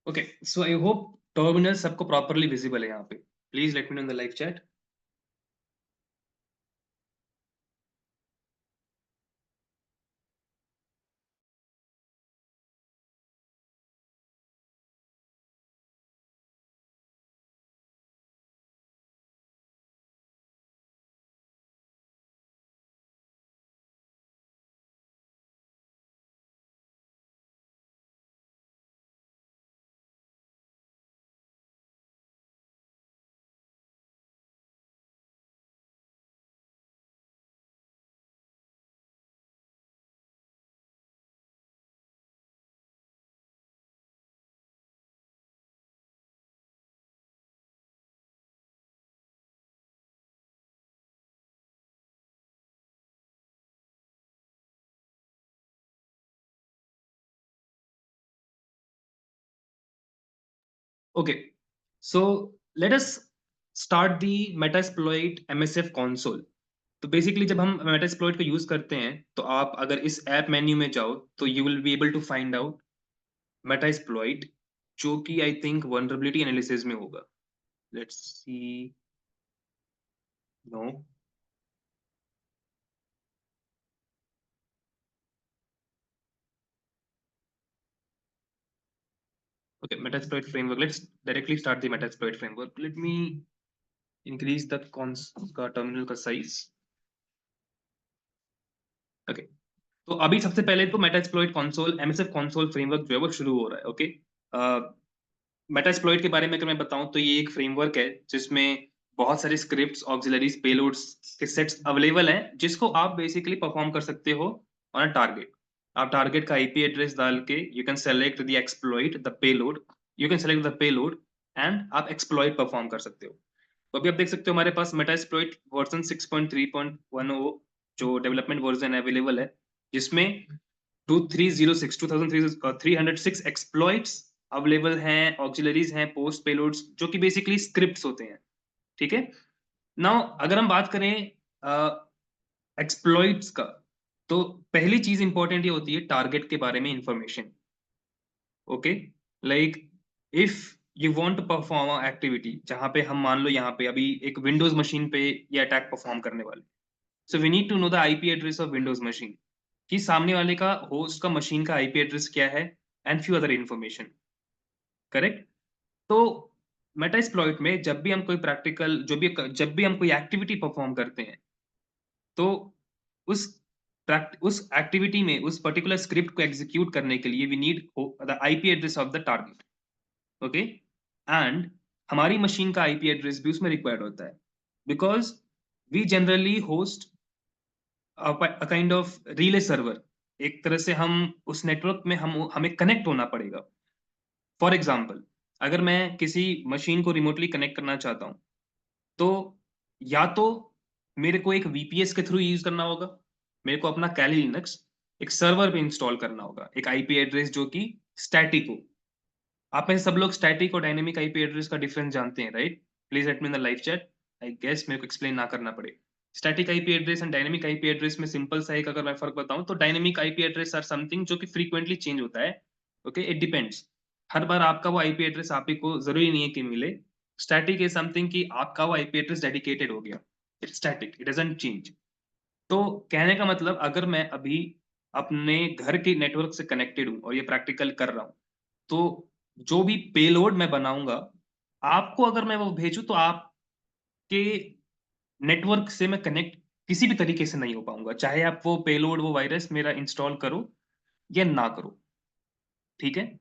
Okay, so I hope terminal सबको properly visible है यहाँ पे। Please let me know in the live chat. Okay, so let us start the Metasploit MSF console. तो basically जब हम Metasploit को use करते हैं तो आप अगर इस ऐप मेन्यू में जाओ तो you will be able to find out Metasploit, जो कि आई थिंक वल्नरेबिलिटी एनालिसिस में होगा। Let's see. No. Okay, Metasploit framework. Let's directly start the Metasploit framework. Let me increase the cons का terminal का size. Okay. तो अभी सबसे पहले तो Metasploit console MSF console framework जो है वो शुरू हो रहा है। ओके, Metasploit के बारे में अगर मैं बताऊं तो ये एक फ्रेमवर्क है जिसमें बहुत सारे स्क्रिप्ट्स, ऑक्सिलरीज, पेलोड्स के सेट्स अवेलेबल हैं, जिसको आप बेसिकली परफॉर्म कर सकते हो ऑन अ टारगेट। आप टारगेट का आईपी एड्रेस डाल के you can select the exploit the payload, you can select the payload and आप एक्सप्लॉइट परफॉर्म कर सकते हो। तो अभी आप देख सकते हो हमारे पास मेटास्प्लॉइट वर्जन 6.3.10 जो डेवलपमेंट वर्जन अवेलेबल है, जिसमें 306 एक्सप्लॉइट्स अवेलेबल हैं, ऑक्सिलरीज हैं, पोस्ट पेलोड्स जो कि बेसिकली स्क्रिप्ट्स होते हैं। ठीक है। नाउ अगर हम बात करें एक्सप्लॉइट्स का, तो पहली चीज इंपॉर्टेंट ये होती है टारगेट के बारे में information. Okay, like if you want to perform activity जहां पे हम मान लो यहाँ पे अभी एक विंडोज मशीन पे ये अटैक परफॉर्म करने वाले, so we need to know the IP address of Windows machine, कि सामने वाले का होस्ट का मशीन का आईपी एड्रेस क्या है and few other information. Correct. तो मेटास्प्लॉइट में जब भी हम कोई प्रैक्टिकल जब भी हम कोई एक्टिविटी परफॉर्म करते हैं, तो उस उस एक्टिविटी में उस पर्टिकुलर स्क्रिप्ट को एग्जीक्यूट करने के लिए we need the IP address of the target. Okay, and हमारी मशीन का आईपी एड्रेस भी उसमें रिक्वायर्ड होता है, because we generally host a kind of relay server. एक तरह से हम उस नेटवर्क में हमें कनेक्ट होना पड़ेगा। फॉर एग्जाम्पल, अगर मैं किसी मशीन को रिमोटली कनेक्ट करना चाहता हूँ, तो या तो मेरे को एक वीपीएस के थ्रू यूज करना होगा, मेरे को अपना कैली लिनक्स एक सर्वर पे इंस्टॉल करना होगा, एक आईपी एड्रेस जो कि स्टैटिक हो। आप में से सब लोग स्टैटिक और डायनेमिक आईपी एड्रेस का डिफरेंस जानते हैं, right? Please let me in the live chat. I guess मेरे को एक्सप्लेन ना करना पड़े। Static IP address and dynamic IP address में सिंपल सा एक अगर मैं फर्क बताऊं तो dynamic IP address are something जो कि फ्रीक्वेंटली चेंज होता है। Okay, it depends. हर बार आपका वो आईपी एड्रेस आप ही को जरूरी नहीं है कि मिले। स्टैटिक इज समथिंग कि आपका वो आईपी एड्रेस डेडिकेटेड हो गया। It's static, it doesn't change. तो कहने का मतलब, अगर मैं अभी अपने घर के नेटवर्क से कनेक्टेड हूं और ये प्रैक्टिकल कर रहा हूं, तो जो भी पेलोड मैं बनाऊंगा, आपको अगर मैं वो भेजूं तो आपके नेटवर्क से मैं कनेक्ट किसी भी तरीके से नहीं हो पाऊंगा, चाहे आप वो पेलोड वो वायरस मेरा इंस्टॉल करो या ना करो। ठीक है।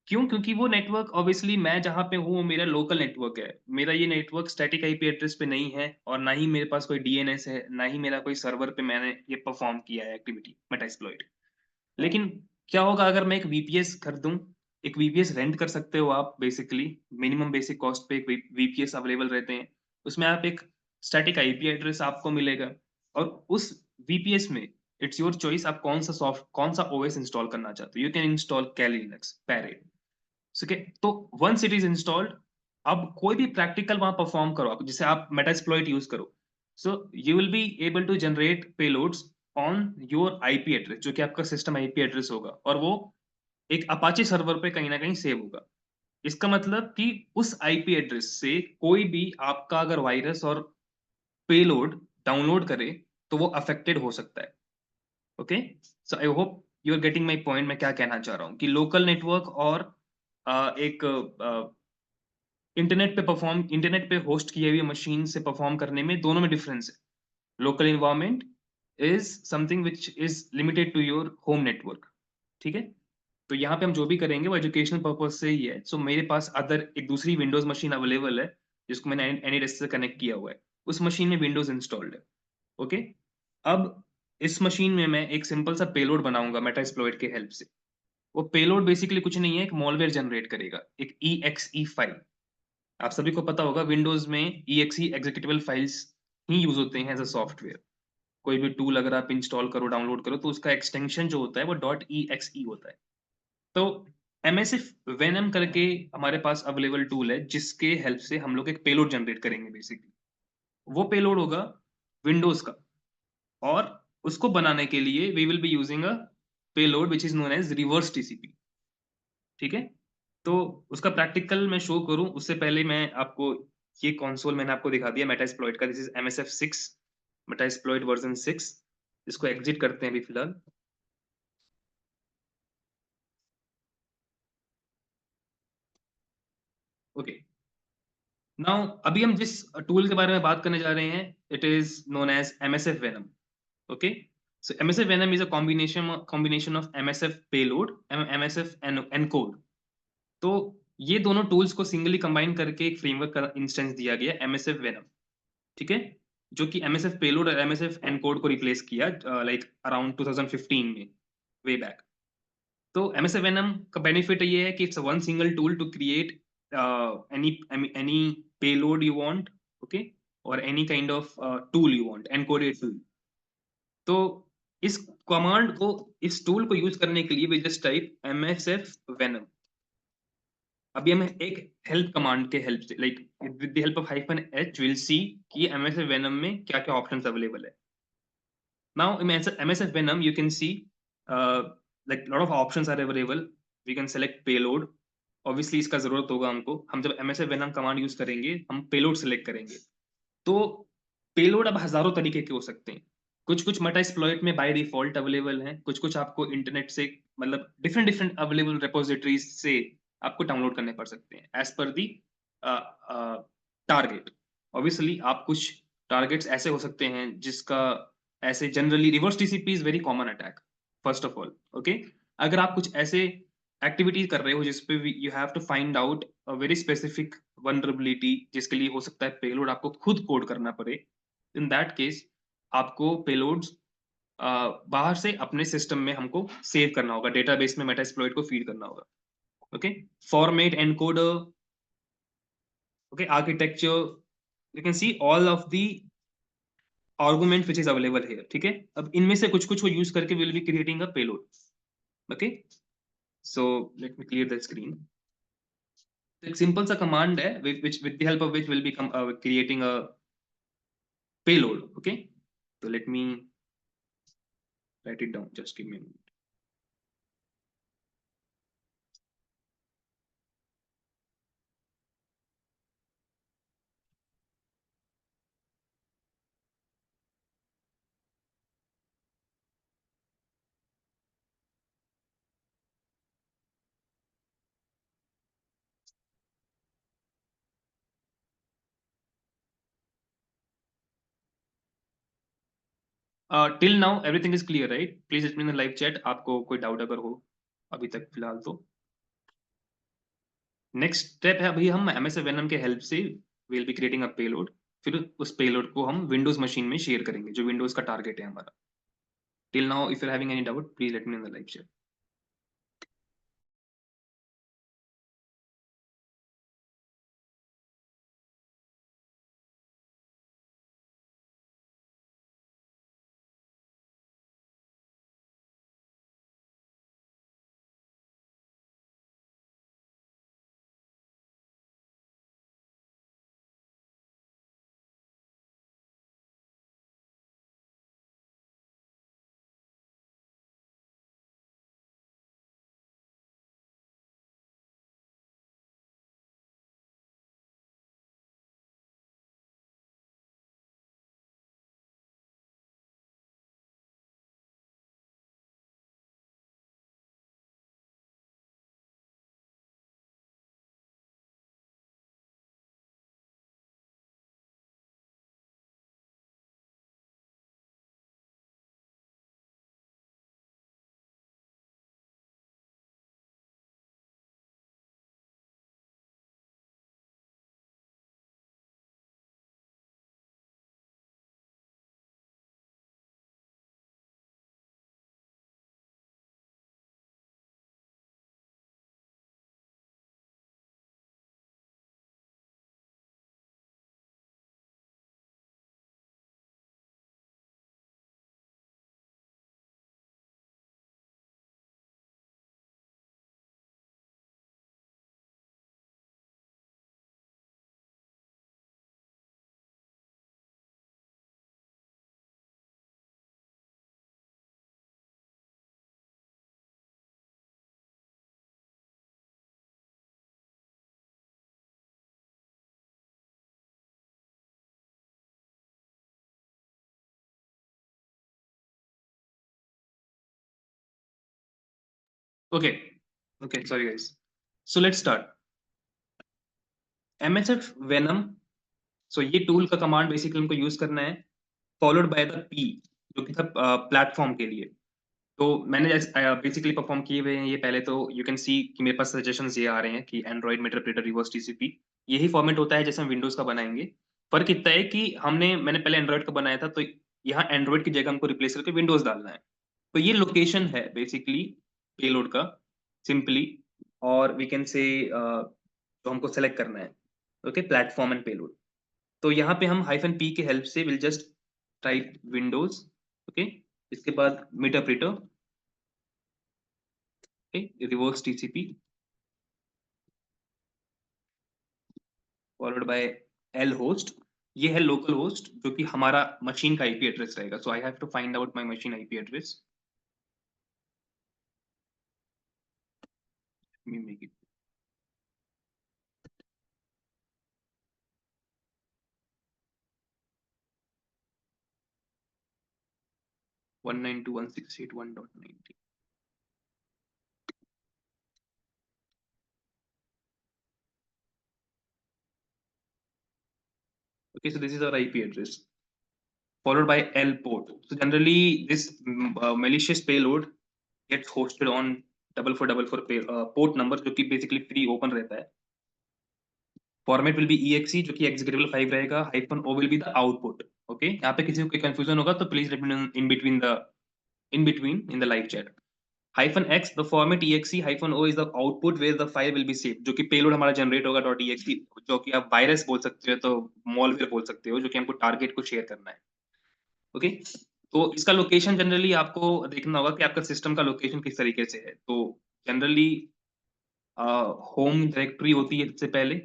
क्यों? क्योंकि वो नेटवर्क ऑब्वियसली मैं जहां पे हूँ वो मेरा लोकल नेटवर्क है। मेरा ये नेटवर्क स्टैटिक आईपी एड्रेस पे नहीं है, और ना ही मेरे पास कोई डीएनएस है, ना ही मेरा कोई सर्वर पे मैंने ये परफॉर्म किया है एक्टिविटी मेटास्प्लॉइट। लेकिन क्या होगा अगर मैं एक वीपीएस खरीदूं? एक वीपीएस रेंट कर सकते हो आप बेसिकली, मिनिमम बेसिक कॉस्ट पे एक वीपीएस अवेलेबल रहते हैं। उसमें आप एक स्टैटिक आईपी एड्रेस आपको मिलेगा, और उस वीपीएस में इट्स योर चॉइस आप कौन सा ओएस इंस्टॉल करना चाहते हो। You can install Kali Linux, Parrot. ठीक है। तो वंस इट इज इंस्टॉल्ड, अब कोई भी प्रैक्टिकल वहां परफॉर्म करो आप, जिसे आप मेटास्प्लॉइट यूज करो, so you will be able to generate payloads on your IP address, जो कि आपका सिस्टम आईपी एड्रेस होगा, और वो एक अपाचे सर्वर पे कहीं ना कहीं सेव होगा। इसका मतलब कि उस आईपी एड्रेस से कोई भी आपका अगर वायरस और पेलोड डाउनलोड करे तो वो अफेक्टेड हो सकता है। Okay, so I hope you are getting my point. मैं क्या कहना चाह रहा हूँ कि लोकल नेटवर्क और एक इंटरनेट पे होस्ट किए हुए मशीन से परफॉर्म करने में दोनों में डिफरेंस है। Local environment is something which is limited to your home network. ठीक है, तो यहाँ पे हम जो भी करेंगे वो एजुकेशनल पर्पज से ही है। सो मेरे पास अदर एक दूसरी विंडोज मशीन अवेलेबल है जिसको मैंने एनीडेस्क से कनेक्ट किया हुआ है। उस मशीन में विंडोज इंस्टॉल्ड है। ओके, अब इस मशीन में मैं एक सिंपल सा पेलोड बनाऊंगा मेटास्प्लॉइट के हेल्प से। वो पेलोड बेसिकली कुछ नहीं है, एक मॉलवेयर जनरेट करेगा, एक EXE फाइल। आप सभी को पता होगा विंडोज में EXE एग्जीक्यूटेबल फाइल्स ही यूज होते हैं एज अ सॉफ्टवेयर। कोई भी टूल अगर आप इंस्टॉल करो, डाउनलोड करो, तो उसका एक्सटेंशन जो होता है वो .exe होता है। तो MSF वेनम करके हमारे पास अवेलेबल टूल है जिसके हेल्प से हम लोग एक पेलोड जनरेट करेंगे बेसिकली। वो पेलोड होगा विंडोज का, और उसको बनाने के लिए we will be using a payload which is known as reverse TCP। ठीक है, तो उसका प्रैक्टिकल मैं शो करूं उससे पहले मैं आपको ये कंसोल मैंने आपको दिखा दिया मेटास्प्लॉइट का। This is MSF6, Metasploit version 6। इसको एग्जिट करते हैं अभी फिलहाल। ओके, नाउ अभी हम जिस टूल के बारे में बात करने जा रहे हैं it is known as MSF Venom। Okay, so MSF Venom is a combination of MSF payload and MSF encode। तो ये दोनों टूल्स को सिंगली कंबाइन करके एक फ्रेमवर्क का इंस्टेंस दिया गया MSF Venom। ठीक है, जो कि MSF पेलोड और MSF एनकोड को रिप्लेस किया लाइक अराउंड 2015 में, वे बैक। तो MSF Venom का बेनिफिट ये है कि it's one single tool to create any any payload you want. Okay, और any kind of tool you want, encoded tool. तो इस कमांड को, इस टूल को यूज करने के लिए we just type MSF Venom। अभी हम एक हेल्प कमांड के हेल्प से, like with the help of -h will see कि MSF Venom में क्या क्या ऑप्शंस अवेलेबल है। Now in MSF Venom you can see like lot of options are available। we can select payload। obviously इसका जरूरत होगा हमको, हम जब MSF Venom कमांड यूज करेंगे हम पेलोड सेलेक्ट करेंगे। तो पेलोड अब हजारों तरीके के हो सकते हैं। कुछ कुछ मेटास्प्लॉइट में बाय डिफॉल्ट अवेलेबल हैं, कुछ कुछ आपको इंटरनेट से, मतलब डिफरेंट डिफरेंट अवेलेबल रिपोजिटरीज से आपको डाउनलोड करने पड़ सकते हैं एज पर दी टारगेट। ऑब्वियसली आप कुछ टारगेट्स ऐसे हो सकते हैं जिसका, ऐसे generally reverse TCP is very common attack first of all. Okay, अगर आप कुछ ऐसे एक्टिविटीज कर रहे हो जिसपे you have to find out a very specific vulnerability, जिसके लिए हो सकता है पेलोड आपको खुद कोड करना पड़े, इन दैट केस आपको पेलोड्स बाहर से अपने सिस्टम में हमको सेव करना होगा, डेटाबेस में मेटास्प्लॉइट को फीड करना होगा। Okay, format encoder, okay, architecture, you can see all of the argument which is available here. ठीक है, अब इनमें से कुछ कुछ वो यूज करके will be creating a payload. Okay, so let me clear the screen. एक सिंपल सा कमांड है which with the help of which we'll be creating a payload। okay, so let me write it down, just give me a minute। Till now everything is clear right? Please let me in the live chat आपको कोई doubt अगर हो अभी तक फिलहाल तो। Next step है, अभी हम MSF Venom के हेल्प से will be creating a payload. फिर उस पेलोड को हम विंडोज मशीन में शेयर करेंगे जो विंडोज का टारगेट है हमारा। Till now if you having any doubt please let me in the live chat. Okay, sorry guys. So let's start. MSF Venom. So ये टूल का कमांड बेसिकली हमको use करना है, फॉलोड बाय द P, जो कि था platform के लिए। तो मैंने बेसिकली परफॉर्म किए हुए हैं ये पहले, तो यू कैन सी कि मेरे पास सजेशंस ये आ रहे हैं कि एंड्रॉइड इंटरप्रेटर रिवर्स टीसीपी, यही फॉर्मेट होता है जैसे हम विंडोज का बनाएंगे। फर्क इतना है कि मैंने पहले एंड्रॉइड का बनाया था, तो यहाँ एंड्रॉइड की जगह हमको रिप्लेस करके विंडोज डालना है। तो ये लोकेशन है बेसिकली पेलोड का, सिंपली। और वी कैन से तो हमको सेलेक्ट करना है, ओके, प्लेटफॉर्म एंड पेलोड। तो यहाँ पे हम हाइफन पी के हेल्प से will just type Windows, okay. इसके बाद meterpreter, okay, reverse TCP followed by L host. ये है लोकल होस्ट जो कि हमारा मशीन का आईपी एड्रेस रहेगा। So I have to find out my machine IP address. Let me make it 192.168.1.90. Okay, so this is our IP address followed by L port. So generally this malicious payload gets hosted on 4444 port number, जो कि basically free open रहता है। Format will be exe, जो कि executable 5 रहेगा, hyphen o will be the output. Okay, यहाँ पे किसी को कोई confusion होगा तो please let me know in between in the live chat. Hyphen x, the format exe, hyphen o is the output where the file will be saved, जो कि payload हमारा जनरेट होगा .exe, जो कि आप वायरस बोल सकते हो, तो मॉलवेयर बोल सकते हो, जो कि हमको टारगेट को शेयर करना है। ओके, तो इसका लोकेशन जनरली आपको देखना होगा कि आपका सिस्टम का लोकेशन किस तरीके से है। तो जनरली होम डायरेक्टरी होती है सबसे पहले,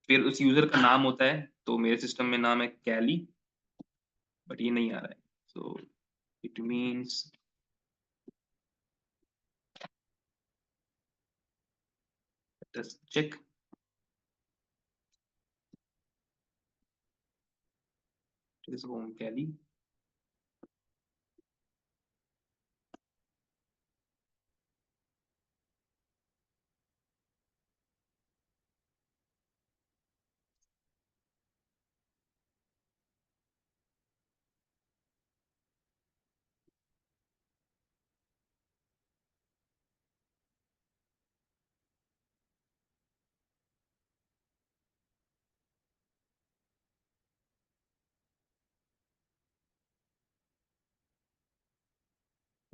फिर उस यूजर का नाम होता है। तो मेरे सिस्टम में नाम है कैली, बट ये नहीं आ रहा है। So it means just check, is home Kali.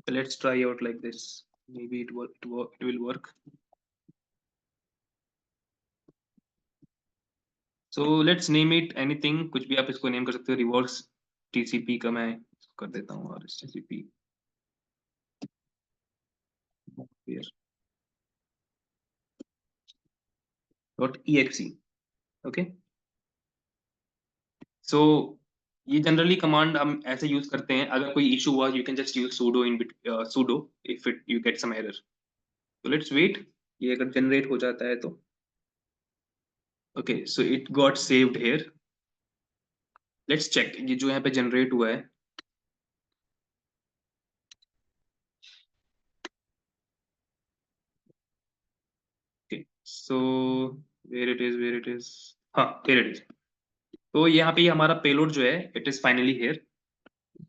Let's try out like this. Maybe it will work. So let's name it anything, कुछ भी आप इसको नेम कर सकते हो। रिवर्स टीसीपी का मैं कर देता हूँ, और टीसीपी डॉट exe, ओके। सो ये जनरली कमांड हम ऐसे यूज करते हैं, अगर कोई इशू हुआ you can just use sudo in sudo if it you get some error. तो लेट्स वेट, ये अगर जनरेट हो जाता है तो okay, so it got saved here. Let's check ये जो यहाँ पे जनरेट हुआ है। Okay, so where it is, हाँ हियर इट इज। तो यहाँ पे हमारा पेलोड जो है इट इज फाइनली हियर।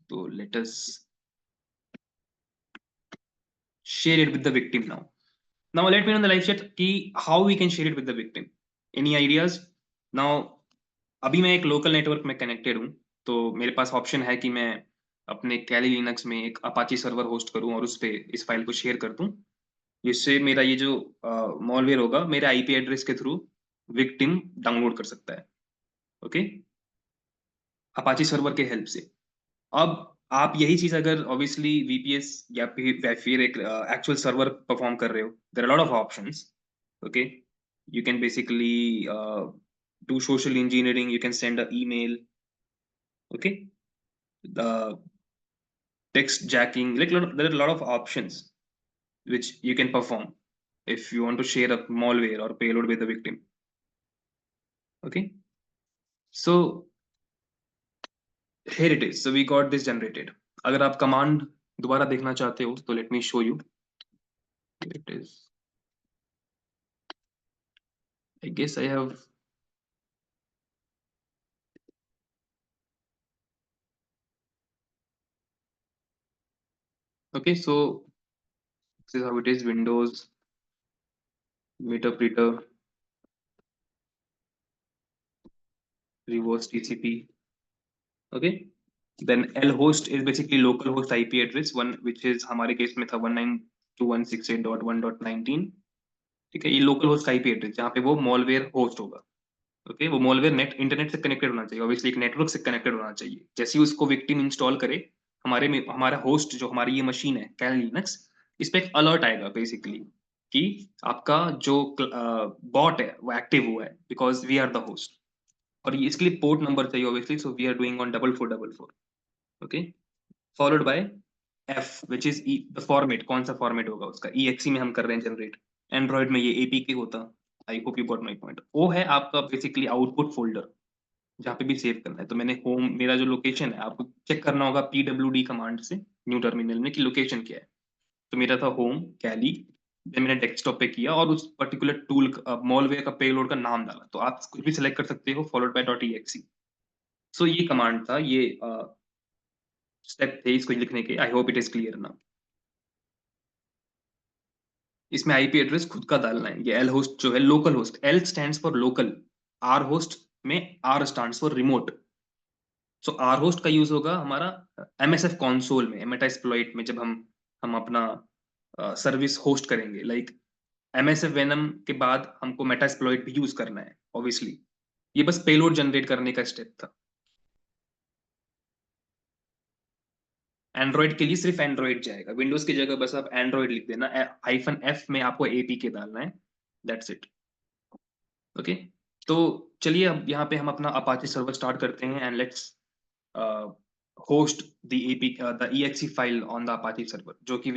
तो let us share it with the victim now. Now let me know in the live chat कि how we can share it with the victim. Any ideas? Now अभी मैं एक local network में connected हूँ, तो मेरे पास option है कि मैं अपने कैली लिनक्स में एक अपाची सर्वर होस्ट करूँ और उस पे इस फाइल को शेयर कर दूँ, जिससे मेरा ये जो मॉलवेयर होगा मेरे आईपी एड्रेस के थ्रू विक्टिम डाउनलोड कर सकता है। ओके, अपाची सर्वर के हेल्प से। अब आप यही चीज अगर ऑब्वियसली वीपीएस या फिर एक एक्चुअल सर्वर परफॉर्म कर रहे हो, there are lot of options. Okay, you can basically do social engineering, you can send an email, okay, the text jacking, like there are a lot of options which you can perform if you want to share a malware or payload with the victim। Okay, so here it is, so we got this generated। अगर आप command दोबारा देखना चाहते हो तो let me show you. it is, I guess I have, okay, so this is how it is. Windows meterpreter, reverse TCP. Okay, then L host is basically local host IP address, one which is हमारे case में था 192.168.1.19. ठीक है, ये local host का IP address जहाँ पे वो मॉलवेयर होस्ट होगा. ओके, वो मॉलवेयर नेट इंटरनेट से कनेक्टेड होना चाहिए, ऑब्वियसली एक नेटवर्क से कनेक्टेड होना चाहिए. जैसे ही उसको विक्टिम इंस्टॉल करे, हमारे में हमारा होस्ट जो हमारी ये मशीन है कैल लिनक्स, इस पे एक अलर्ट आएगा बेसिकली कि आपका जो बॉट है वो एक्टिव हुआ है, because we are the host. और ये इसके लिए पोर्ट नंबर चाहिए obviously, so we are doing on 4444. Okay, followed by F which is the format. कौन सा फॉर्मेट होगा उसका, EXE में हम कर रहे हैं जनरेट. एंड्रॉइड में ये APK होता. आई hope you got my point. वो है आपका बेसिकली आउटपुट फोल्डर जहाँ पे भी सेव करना है. तो मैंने होम, मेरा जो लोकेशन है आपको चेक करना होगा PWD कमांड से न्यू टर्मिनल में कि लोकेशन क्या है. तो मेरा था होम कैली, देन मैंने डेस्कटॉप पे किया और उस पर्टिकुलर टूल मॉलवेयर का पेलोड का नाम डाला. तो आप कुछ भी सिलेक्ट कर सकते हो, फॉलोड बाय .exe. सो ये कमांड था, ये स्टेप थे इसको लिखने के. आई होप इट इज क्लियर ना. इसमें आईपी एड्रेस खुद का डालना है. ये एल होस्ट जो है local host, L stands for local, R host में R stands for remote. So R host का यूज होगा हमारा MSF कंसोल में, मेटास्प्लॉइट में, जब हम अपना सर्विस होस्ट करेंगे. लाइक MSF वेनम के बाद हमको मेटास्प्लॉइट भी यूज करना है ऑब्वियसली. ये बस पेलोड जनरेट करने का स्टेप था. एंड्रॉइड के लिए सिर्फ एंड्रॉइड जाएगा, विंडोज की जगह बस आप एंड्रॉइड लिख देना. -F में आपको APK डालना है, दैट्स इट. ओके, तो चलिए अब यहाँ पे हम अपना अपाचे सर्वर स्टार्ट करते हैं and let's host the AP the exe file on the Apache server, जो कि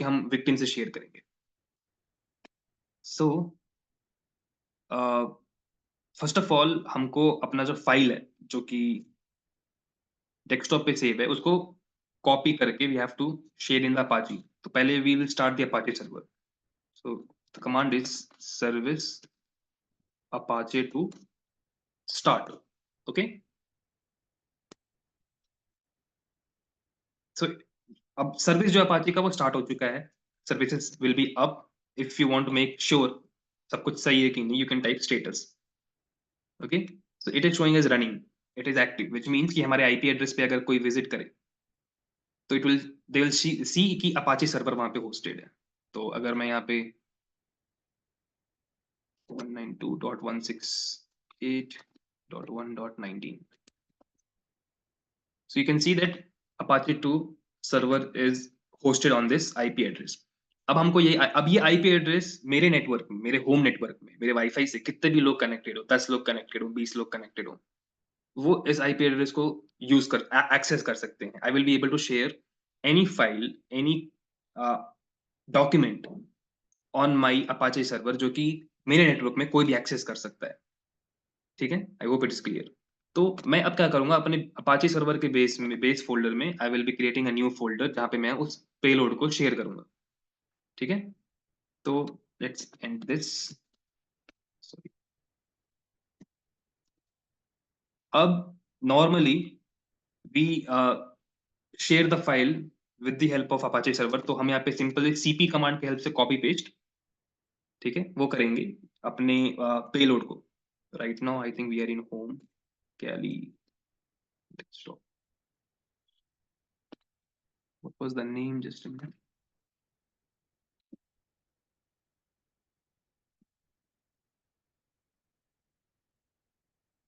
हम विक्टिम से शेयर करेंगे. सो फर्स्ट ऑफ ऑल हमको अपना जो फाइल है जो कि डेस्कटॉप पे सेव है उसको कॉपी करके we have to share in the Apache. तो पहले we will start the Apache server. So the command is service Apache to start. Okay, so अब सर्विस जो अपाचे का वो स्टार्ट हो चुका है. Services will be up. If you want to make sure सब कुछ सही है कि नहीं, you can type status. Okay, so it is showing as running, it is active, which means कि हमारे आईपी एड्रेस पे अगर कोई विजिट करे तो it will they will see कि अपाचे सर्वर वहां पे होस्टेड है. तो अगर मैं यहाँ पे 192.168.1.19, so you can see that Apache 2 server is hosted on this IP address. अब ये IP एड्रेस मेरे नेटवर्क में, मेरे होम नेटवर्क में, मेरे वाईफाई से कितने भी लोग कनेक्टेड हो, 10 लोग कनेक्टेड हो, 20 लोग कनेक्टेड हो, वो इस IP एड्रेस को यूज कर एक्सेस कर सकते हैं. I will be able to share any file, any document on my Apache server जो कि मेरे नेटवर्क में कोई भी एक्सेस कर सकता है. ठीक है, आई होप इट इज क्लियर. तो मैं अब क्या करूंगा, अपने अपाचे सर्वर के बेस फोल्डर में आई will be creating a new folder जहां पे मैं उस पेलोड को शेयर करूंगा. ठीक है, तो लेट्स एंड दिस. अब normally we share the file with the help of Apache server. तो हम यहाँ पे सिंपल CP कमांड के हेल्प से कॉपी पेस्ट, ठीक है, वो करेंगे अपने पेलोड को. Right now I think we are in home Kali desktop. What was the name, just a minute.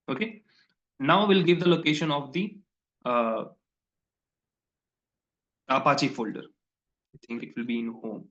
Okay, now we'll give the location of the uh, Apache folder. I think it will be in home.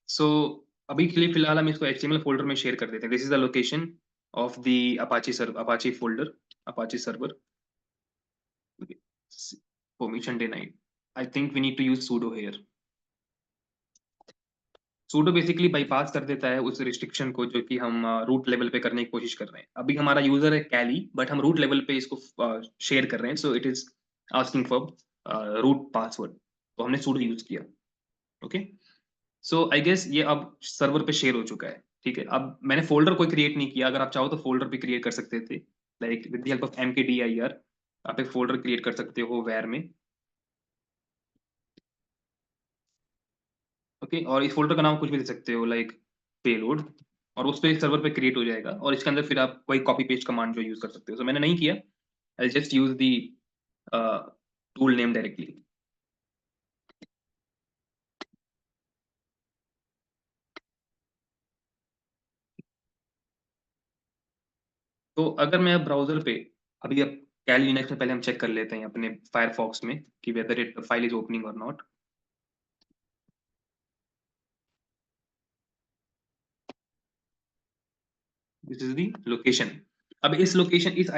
सो अभी के लिए फिलहाल हम इसको HTML folder में share कर देते हैं. This is the location of the Apache folder, Apache server. Permission denied. I think we need to use sudo here. sudo basically bypass कर देता है उस रिस्ट्रिक्शन को जो कि हम रूट लेवल पे करने की कोशिश कर रहे हैं. अभी हमारा यूजर है कैली, बट हम रूट लेवल पे इसको शेयर कर रहे हैं. So it is asking for root password, तो हमने sudo यूज किया. ओके, सो आई गेस ये अब सर्वर पे शेयर हो चुका है. ठीक है, अब मैंने फोल्डर कोई क्रिएट नहीं किया. अगर आप चाहो तो फोल्डर भी क्रिएट कर सकते थे, like with the help of mkdir आप एक फोल्डर क्रिएट कर सकते हो वेयर में. ओके, और इस फोल्डर का नाम कुछ भी दे सकते हो, लाइक पेलोड, और उस पे सर्वर पे क्रिएट हो जाएगा. और इसके अंदर फिर आप कोई कॉपी पेस्ट कमांड जो यूज कर सकते हो. सो मैंने नहीं किया, I just use the tool name directly. तो अगर मैं अब ब्राउजर पे, अभी अब कैल लिनक्स में पहले हम चेक कर लेते हैं अपने फायरफॉक्स में कि whether it file is opening or not. This is the location. अब इस लोकेशन, इस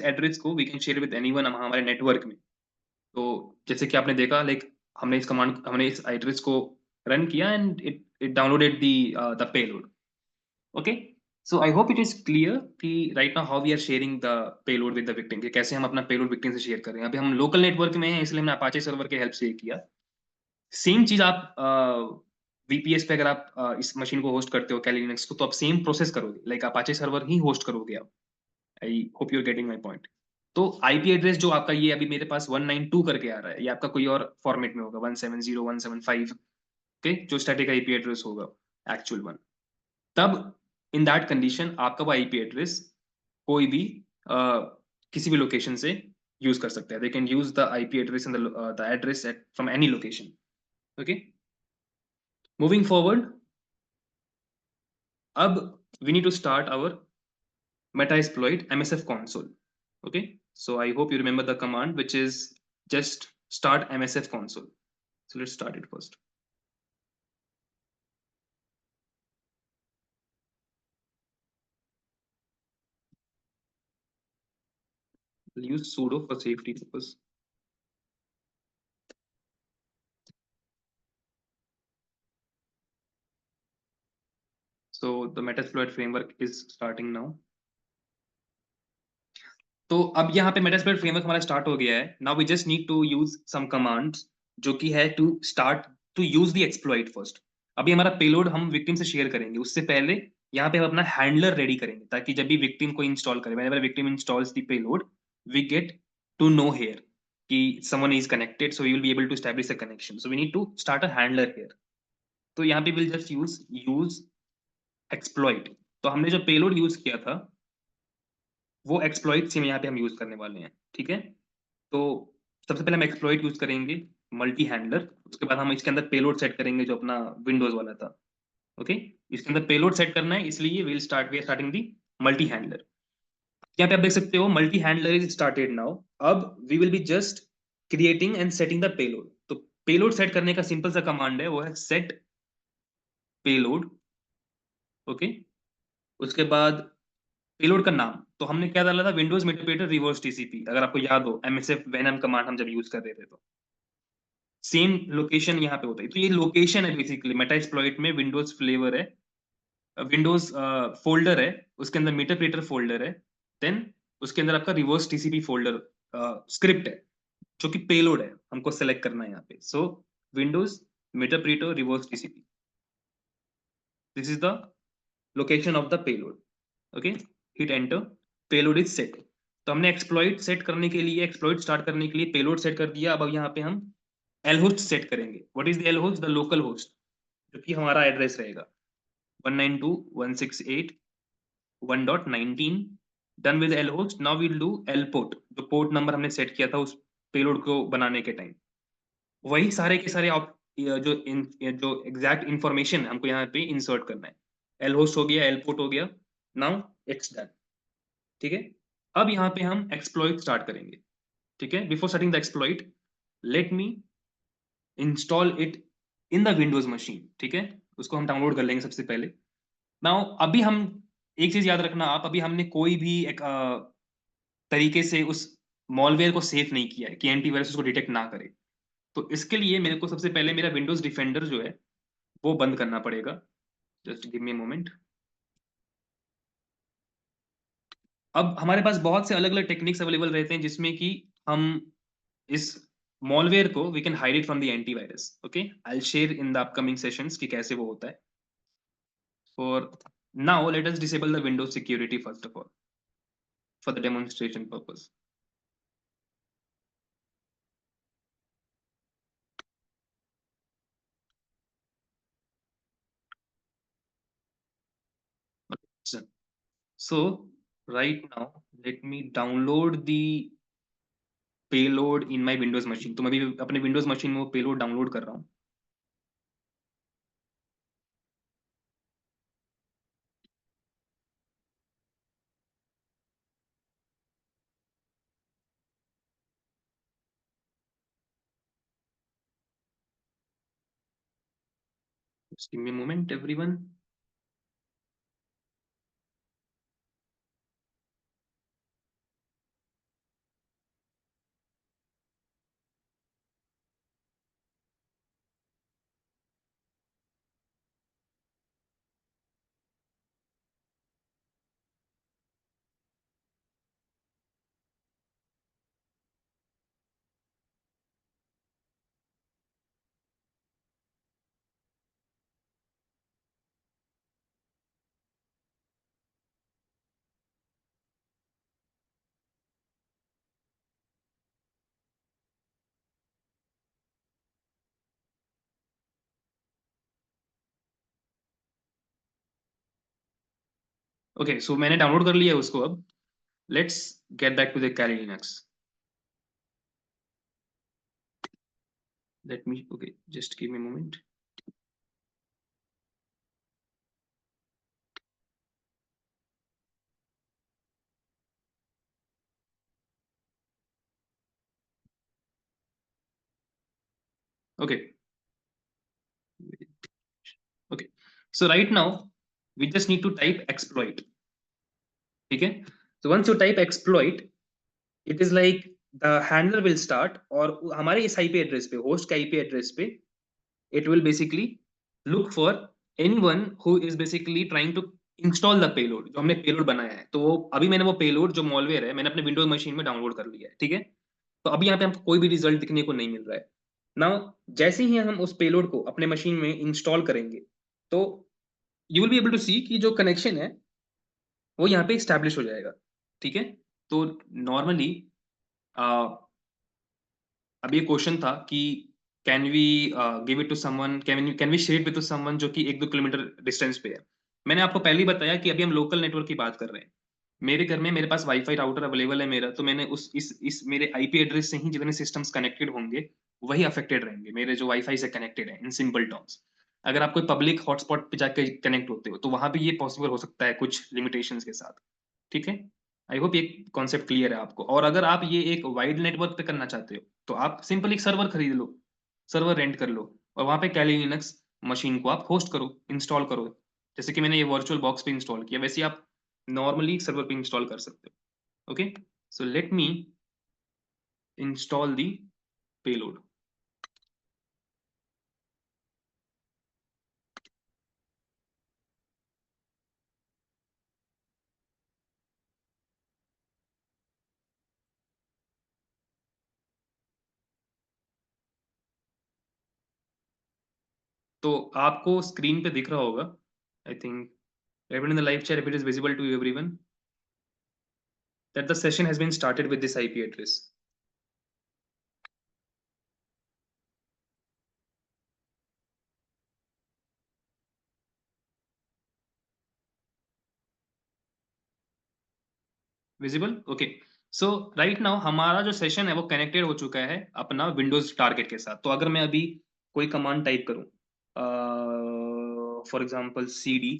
एड्रेस को we can share with anyone हमारे नेटवर्क में. तो जैसे कि आपने देखा, लाइक हमने इस एड्रेस को रन किया and it downloaded the payload. Okay, so I hope it is clear कि right now how we are sharing the payload with the victim, कि कैसे हम अपना पेलोड विक्टिम से शेयर कर रहे हैं. अभी हम लोकल नेटवर्क में हैं, इसलिए हमने अपाचे सर्वर के हेल्प से ये किया. सेम चीज आप VPS पे अगर आप इस मशीन को होस्ट करते हो कैली लिनक्स को, तो आप सेम प्रोसेस करोगे, लाइक अपाचे सर्वर ही होस्ट करोगे आप. I hope you are getting my point. तो आईपी एड्रेस जो आपका ये अभी मेरे पास 192 करके आ रहा है, ये आपका कोई और फॉर्मेट में होगा 170 175. ओके, जो स्टैटिक आईपी एड्रेस होगा एक्चुअल वन. तब इन दैट कंडीशन आपका वो आईपी एड्रेस कोई भी किसी भी लोकेशन से यूज कर सकता है. They can use the IP address in the address from any location. Okay, moving forward, अब we need to start our metasploit MSF console. Okay, so I hope you remember the command, which is just start MSF console. So let's start it first. We'll use sudo for safety purpose. So the Metasploit framework is starting now. तो अब यहाँ पे Metasploit framework हमारा start हो गया है. Now we just need to use some commands, जो कि है to start to use the exploit first. अभी हमारा पेलोड हम विक्टिम से शेयर करेंगे, उससे पहले यहाँ पे हम अपना हैंडलर रेडी करेंगे, ताकि जब भी विक्टिम को इंस्टॉल करें, whenever victim installs the payload, we get to know here कि someone is connected, so we will be able to establish a connection. So we need to start a handler here. तो यहाँ पे will just use exploit. तो हमने जो payload use किया था, वो एक्सप्लॉइट सेम यहाँ पे हम यूज करने वाले हैं. ठीक है, तो सबसे पहले हम एक्सप्लॉइट यूज करेंगे मल्टी हैंडलर. उसके बाद हम इसके अंदर पेलोड सेट करेंगे जो अपना विंडोज वाला था. ओके, इसके अंदर पेलोड सेट करना है, इसलिए we are starting the multi handler. यहाँ पे आप देख सकते हो multi handler is started now. अब we will be just creating and setting the payload. तो पेलोड सेट करने का सिंपल सा कमांड है, वो है सेट पेलोड. ओके, उसके बाद पेलोड का नाम, तो हमने क्या डाला था, विंडोज मिटरप्रेटर रिवर्स टीसीपी. अगर आपको याद हो MSF वेनम कमांड हम जब यूज कर रहे थे, तो सेम लोकेशन यहाँ पे होता है. तो ये लोकेशन है बेसिकली मेटास्प्लॉइट में. विंडोज फ्लेवर है, विंडोज फोल्डर है, उसके अंदर मीटरप्रेटर फोल्डर है, देन उसके अंदर आपका रिवर्स टीसीपी फोल्डर स्क्रिप्ट है, जो कि पेलोड है, हमको सेलेक्ट करना है यहाँ पे. So Windows meterpreter reverse TCP, this is the location of the payload. Okay, hit enter, payload is set. तो हमने एक्सप्लॉइट सेट करने के लिए, एक्सप्लॉइट स्टार्ट करने के लिए पेलोड सेट कर दिया. अब यहाँ पे हम एल होस्ट सेट करेंगे. What is the L host? The local host, जो कि हमारा एड्रेस रहेगा 192.168.1.19. Done with L host. Now we'll do L port, जो पोर्ट नंबर हमने सेट किया था उस पेलोड को बनाने के टाइम. वही सारे के सारे जो एग्जैक्ट इंफॉर्मेशन हमको यहाँ पे इंसर्ट करना है. एल होस्ट हो गया, एल पोर्ट हो गया, नाउ इट्स डन. ठीक है, अब यहाँ पे हम एक्सप्लॉइट स्टार्ट करेंगे. ठीक है, before starting the exploit, let me install it in the Windows machine. ठीक है, उसको हम डाउनलोड कर लेंगे सबसे पहले। नाउ अभी हम एक चीज याद रखना आप, अभी हमने कोई भी एक तरीके से उस मॉलवेयर को सेफ नहीं किया है कि एंटीवायरस उसको डिटेक्ट ना करे। तो इसके लिए मेरे को सबसे पहले मेरा विंडोज डिफेंडर जो है वो बंद करना पड़ेगा। Just give me moment. अब हमारे पास बहुत से अलग अलग टेक्निक्स अवेलेबल रहते हैं जिसमें कि हम इस मॉलवेयर को we can hide it from the antivirus. Okay, I will share in the upcoming sessions कि कैसे वो होता है। For now let us disable the Windows security first of all for the demonstration purpose. So right now let me download the payload in my Windows machine। तो मैं भी अपने Windows machine में वो payload डाउनलोड कर रहा हूँ। Just give me a moment everyone। Okay, so मैंने डाउनलोड कर लिया है उसको। अब let's get back to the Kali Linux। Let me okay, just give me moment. Okay okay, so right now we just need to type exploit. ठीक है, so once you type exploit it is like the handler will start, और हमारे इस IP address पे, host के IP address पे, it will basically look for anyone who is basically trying to install the payload जो हमने payload बनाया है। तो वो अभी मैंने वो पेलोड जो मॉलवेयर है मैंने अपने विंडोज मशीन में डाउनलोड कर लिया है। ठीक है, तो अभी यहाँ पे हमको कोई भी रिजल्ट दिखने को नहीं मिल रहा है। नाउ जैसे ही हम उस पेलोड को अपने मशीन में इंस्टॉल करेंगे तो you will be able to see कि जो कनेक्शन है वो यहाँ पे स्टैब्लिश हो जाएगा। ठीक है, तो नॉर्मली अब ये क्वेश्चन था कि can we give it to someone, can we share it with someone जो कि 1-2 किलोमीटर डिस्टेंस पे है। मैंने आपको पहले ही बताया कि अभी हम लोकल नेटवर्क की बात कर रहे हैं। मेरे घर में मेरे पास वाईफाई राउटर अवेलेबल है मेरा, तो मैंने उस इस मेरे आईपी एड्रेस से ही जितने सिस्टम्स कनेक्टेड होंगे वही अफेक्टेड रहेंगे, मेरे जो वाईफाई से कनेक्टेड है इन सिंपल टर्म्स। अगर आप कोई पब्लिक हॉटस्पॉट पे जाके कनेक्ट होते हो तो वहां पे ये पॉसिबल हो सकता है कुछ लिमिटेशंस के साथ। ठीक है, आई होप ये कॉन्सेप्ट क्लियर है आपको। और अगर आप ये एक वाइड नेटवर्क पे करना चाहते हो तो आप सिंपल एक सर्वर खरीद लो, सर्वर रेंट कर लो, और वहां पे कैली लिनक्स मशीन को आप होस्ट करो, इंस्टॉल करो। जैसे कि मैंने ये वर्चुअल बॉक्स पे इंस्टॉल किया, वैसे आप नॉर्मली सर्वर पे इंस्टॉल कर सकते हो। Okay, so let me install दी पेलोड। तो आपको स्क्रीन पे दिख रहा होगा, I think everyone in the live chat, if it is visible to everyone, that the session has been started with this IP address। Visible, okay. So right now हमारा जो session है वो कनेक्टेड हो चुका है अपना विंडोज टारगेट के साथ। तो अगर मैं अभी कोई कमांड टाइप करूं, for example cd,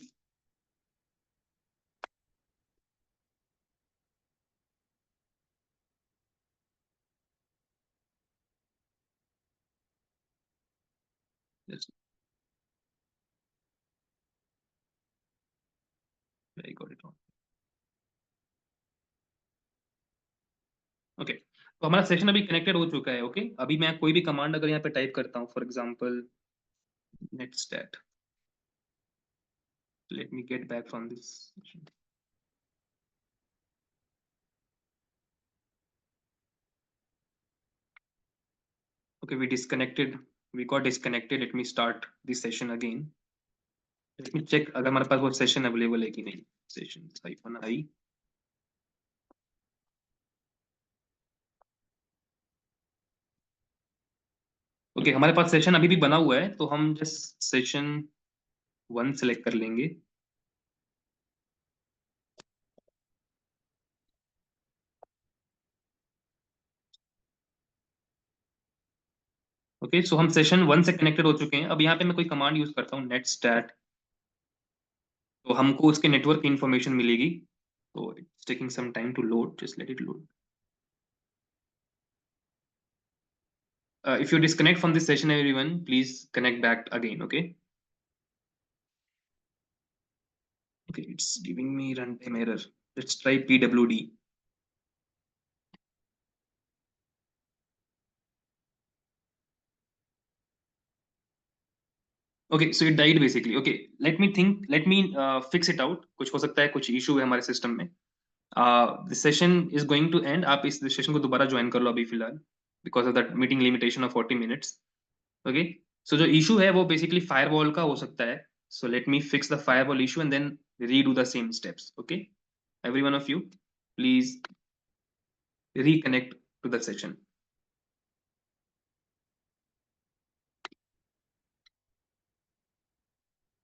I got it wrong. Okay, तो हमारा सेशन अभी कनेक्टेड हो चुका है। ओके, अभी मैं कोई भी कमांड अगर यहाँ पे टाइप करता हूँ, for example netstat, let me get back from this session. Okay, we got disconnected. Let me start this session again. Let me check अगर हमारे पास वो सेशन अवेलेबल है कि नहीं। Session -i। ओके, हमारे पास सेशन अभी भी बना हुआ है, तो हम जस्ट सेशन 1 सेलेक्ट कर लेंगे। ओके, सो हम सेशन 1 से कनेक्टेड हो चुके हैं। अब यहाँ पे मैं कोई कमांड यूज करता हूँ netstat, तो हमको उसके नेटवर्क की इंफॉर्मेशन मिलेगी। तो it's taking some time to load, just let it load. If you disconnect from this session, everyone, please connect back again. Okay. Okay, it's giving me runtime error. Let's try pwd. Okay, so it died basically. Okay, let me fix it out. कुछ हो सकता है, कुछ issue है हमारे system में। The session is going to end. आप इस सेशन को दोबारा ज्वाइन कर लो अभी फिलहाल, because of that meeting limitation of 40 minutes. Okay, so जो इशू है वो बेसिकली फायरवॉल का हो सकता है। So let me fix the firewall issue and then redo the same steps. Okay, every one of you, please reconnect to the session.